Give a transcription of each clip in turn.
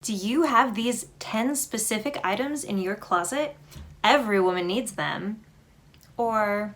Do you have these 10 specific items in your closet? Every woman needs them. Or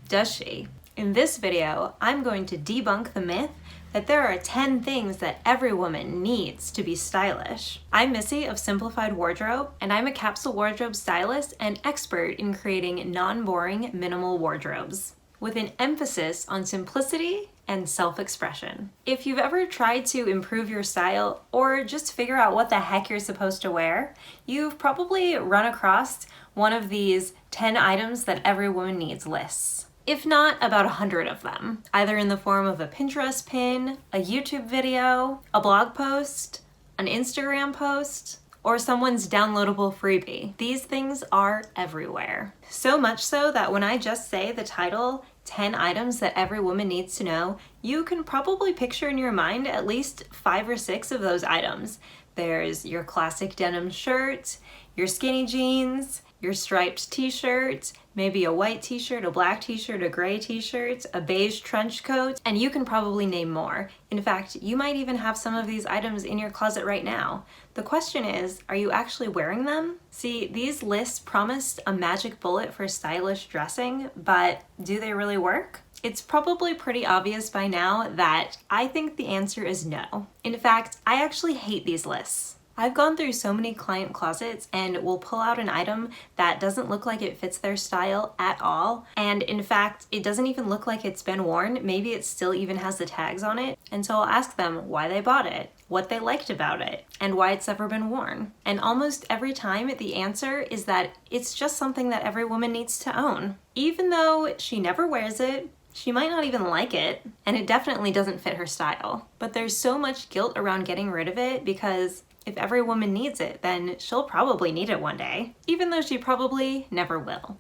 does she? In this video, I'm going to debunk the myth that there are 10 things that every woman needs to be stylish. I'm Missy of Simplified Wardrobe, and I'm a capsule wardrobe stylist and expert in creating non-boring minimal wardrobes, with an emphasis on simplicity and self-expression. If you've ever tried to improve your style or just figure out what the heck you're supposed to wear, you've probably run across one of these 10 items that every woman needs lists. If not, about 100 of them, either in the form of a Pinterest pin, a YouTube video, a blog post, an Instagram post, or someone's downloadable freebie. These things are everywhere. So much so that when I just say the title, 10 items that every woman needs to know, you can probably picture in your mind at least 5 or 6 of those items. There's your classic denim shirt, your skinny jeans, your striped t-shirt, maybe a white t-shirt, a black t-shirt, a gray t-shirt, a beige trench coat, and you can probably name more. In fact, you might even have some of these items in your closet right now. The question is, are you actually wearing them? See, these lists promised a magic bullet for stylish dressing, but do they really work? It's probably pretty obvious by now that I think the answer is no. In fact, I actually hate these lists. I've gone through so many client closets and will pull out an item that doesn't look like it fits their style at all. And in fact, it doesn't even look like it's been worn. Maybe it still even has the tags on it. And so I'll ask them why they bought it, what they liked about it, and why it's ever been worn. And almost every time the answer is that it's just something that every woman needs to own. Even though she never wears it, she might not even like it, and it definitely doesn't fit her style. But there's so much guilt around getting rid of it because if every woman needs it, then she'll probably need it one day, even though she probably never will.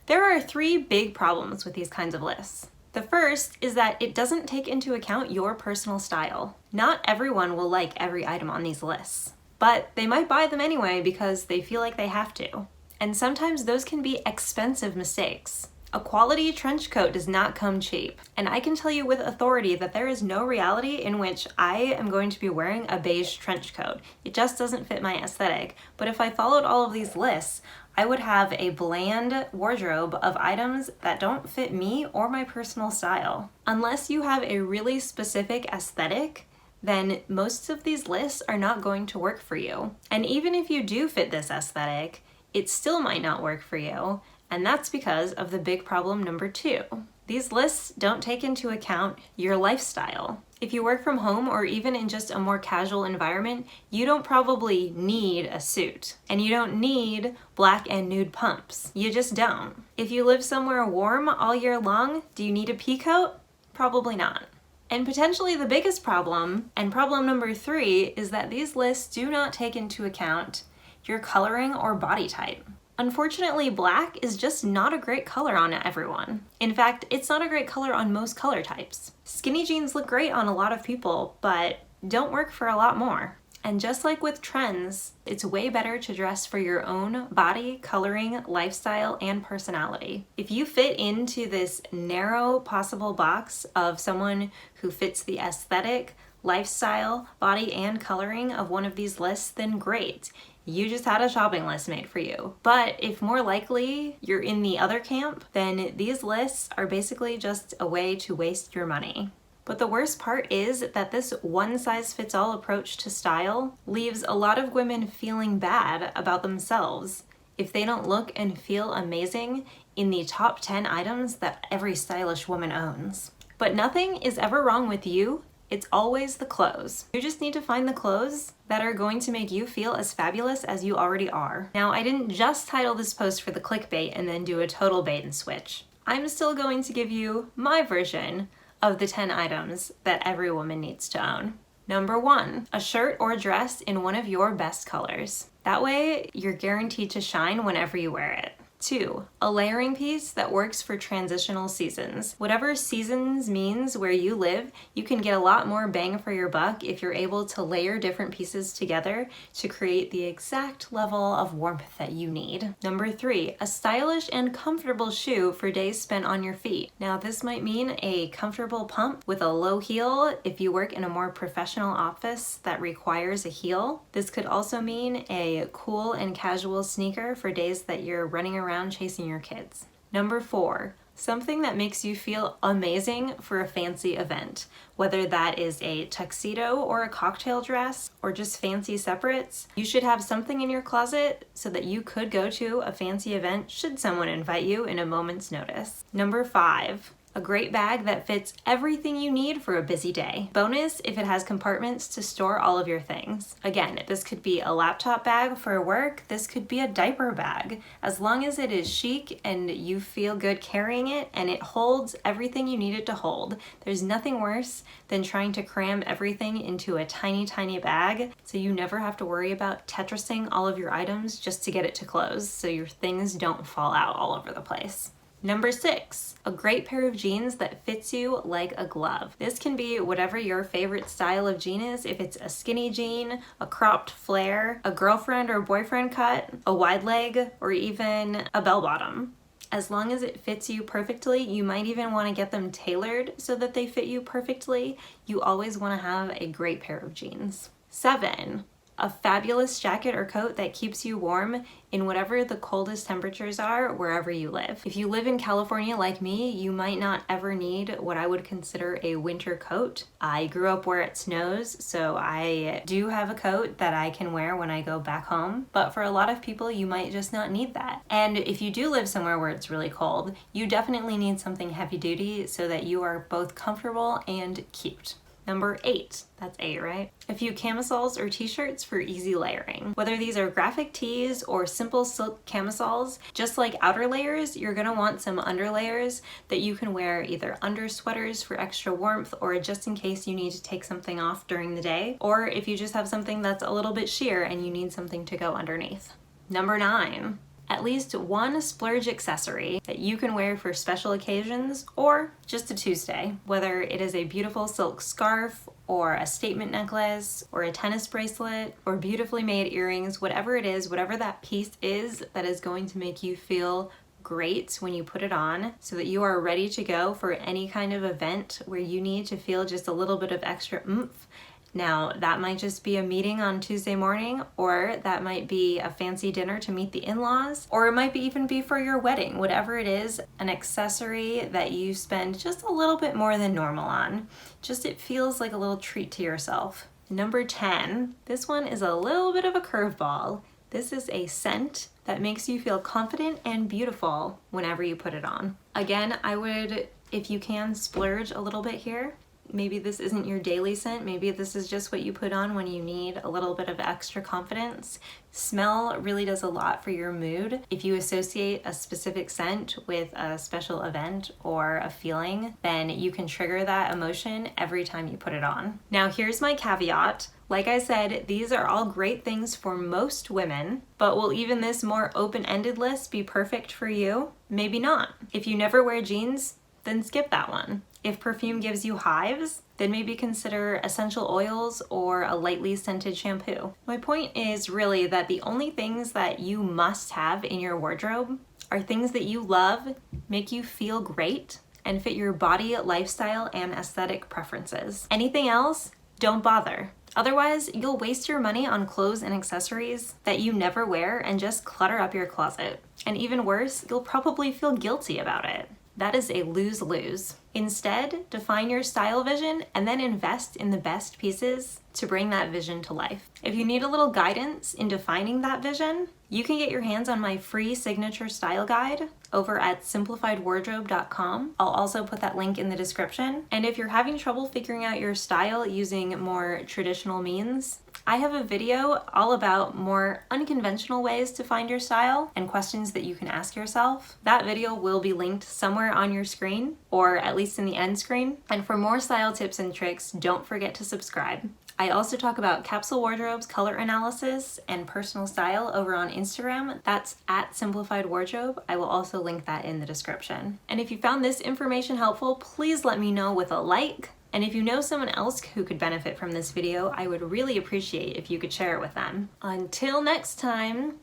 There are 3 big problems with these kinds of lists. The first is that it doesn't take into account your personal style. Not everyone will like every item on these lists, but they might buy them anyway because they feel like they have to. And sometimes those can be expensive mistakes. A quality trench coat does not come cheap, and I can tell you with authority that there is no reality in which I am going to be wearing a beige trench coat. It just doesn't fit my aesthetic, but if I followed all of these lists, I would have a bland wardrobe of items that don't fit me or my personal style. Unless you have a really specific aesthetic, then most of these lists are not going to work for you. And even if you do fit this aesthetic, it still might not work for you. And that's because of the big problem number 2. These lists don't take into account your lifestyle. If you work from home or even in just a more casual environment, you don't probably need a suit. And you don't need black and nude pumps. You just don't. If you live somewhere warm all year long, do you need a pea coat? Probably not. And potentially the biggest problem, and problem number 3, is that these lists do not take into account your coloring or body type. Unfortunately, black is just not a great color on everyone. In fact, it's not a great color on most color types. Skinny jeans look great on a lot of people, but don't work for a lot more. And just like with trends, it's way better to dress for your own body, coloring, lifestyle, and personality. If you fit into this narrow possible box of someone who fits the aesthetic, lifestyle, body, and coloring of one of these lists, then great. You just had a shopping list made for you. But if more likely you're in the other camp, then these lists are basically just a way to waste your money. But the worst part is that this one-size-fits-all approach to style leaves a lot of women feeling bad about themselves if they don't look and feel amazing in the top 10 items that every stylish woman owns. But nothing is ever wrong with you. It's always the clothes. You just need to find the clothes that are going to make you feel as fabulous as you already are. Now, I didn't just title this post for the clickbait and then do a total bait and switch. I'm still going to give you my version of the 10 items that every woman needs to own. Number 1, a shirt or dress in one of your best colors. That way, you're guaranteed to shine whenever you wear it. 2, a layering piece that works for transitional seasons. Whatever seasons means where you live, you can get a lot more bang for your buck if you're able to layer different pieces together to create the exact level of warmth that you need. Number 3, a stylish and comfortable shoe for days spent on your feet. Now this might mean a comfortable pump with a low heel if you work in a more professional office that requires a heel. This could also mean a cool and casual sneaker for days that you're running around chasing your kids. Number 4, something that makes you feel amazing for a fancy event. Whether that is a tuxedo or a cocktail dress or just fancy separates, you should have something in your closet so that you could go to a fancy event should someone invite you in a moment's notice. Number 5, a great bag that fits everything you need for a busy day. Bonus if it has compartments to store all of your things. Again, this could be a laptop bag for work, this could be a diaper bag. As long as it is chic and you feel good carrying it and it holds everything you need it to hold. There's nothing worse than trying to cram everything into a tiny, tiny bag so you never have to worry about Tetrising all of your items just to get it to close so your things don't fall out all over the place. Number 6, a great pair of jeans that fits you like a glove. This can be whatever your favorite style of jean is, if it's a skinny jean, a cropped flare, a girlfriend or boyfriend cut, a wide leg, or even a bell bottom. As long as it fits you perfectly, you might even want to get them tailored so that they fit you perfectly. You always want to have a great pair of jeans. 7, a fabulous jacket or coat that keeps you warm in whatever the coldest temperatures are wherever you live. If you live in California like me, you might not ever need what I would consider a winter coat. I grew up where it snows, so I do have a coat that I can wear when I go back home. But for a lot of people, you might just not need that. And if you do live somewhere where it's really cold, you definitely need something heavy duty so that you are both comfortable and cute. Number 8, that's 8, right? A few camisoles or t-shirts for easy layering. Whether these are graphic tees or simple silk camisoles, just like outer layers, you're gonna want some underlayers that you can wear either under sweaters for extra warmth or just in case you need to take something off during the day, or if you just have something that's a little bit sheer and you need something to go underneath. Number 9, at least one splurge accessory that you can wear for special occasions or just a Tuesday. Whether it is a beautiful silk scarf or a statement necklace or a tennis bracelet or beautifully made earrings, whatever it is, whatever that piece is that is going to make you feel great when you put it on so that you are ready to go for any kind of event where you need to feel just a little bit of extra oomph. Now, that might just be a meeting on Tuesday morning, or that might be a fancy dinner to meet the in-laws, or it might even be for your wedding. Whatever it is, an accessory that you spend just a little bit more than normal on. Just it feels like a little treat to yourself. Number 10, this one is a little bit of a curveball. This is a scent that makes you feel confident and beautiful whenever you put it on. Again, I would, if you can, splurge a little bit here. Maybe this isn't your daily scent, maybe this is just what you put on when you need a little bit of extra confidence. Smell really does a lot for your mood. If you associate a specific scent with a special event or a feeling, then you can trigger that emotion every time you put it on. Now here's my caveat. Like I said, these are all great things for most women, but will even this more open-ended list be perfect for you? Maybe not. If you never wear jeans, then skip that one. If perfume gives you hives, then maybe consider essential oils or a lightly scented shampoo. My point is really that the only things that you must have in your wardrobe are things that you love, make you feel great, and fit your body, lifestyle, and aesthetic preferences. Anything else, don't bother. Otherwise, you'll waste your money on clothes and accessories that you never wear and just clutter up your closet. And even worse, you'll probably feel guilty about it. That is a lose-lose. Instead, define your style vision and then invest in the best pieces to bring that vision to life. If you need a little guidance in defining that vision, you can get your hands on my free signature style guide over at simplifiedwardrobe.com. I'll also put that link in the description. And if you're having trouble figuring out your style using more traditional means, I have a video all about more unconventional ways to find your style and questions that you can ask yourself. That video will be linked somewhere on your screen, or at least in the end screen. And for more style tips and tricks, don't forget to subscribe. I also talk about Capsule Wardrobe's color analysis and personal style over on Instagram. That's at Simplified Wardrobe. I will also link that in the description. And if you found this information helpful, please let me know with a like. And if you know someone else who could benefit from this video, I would really appreciate if you could share it with them. Until next time,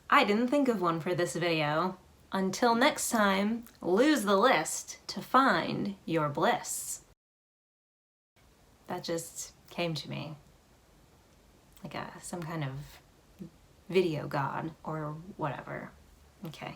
I didn't think of one for this video. Until next time, lose the list to find your bliss. That just came to me like some kind of video god or whatever. Okay.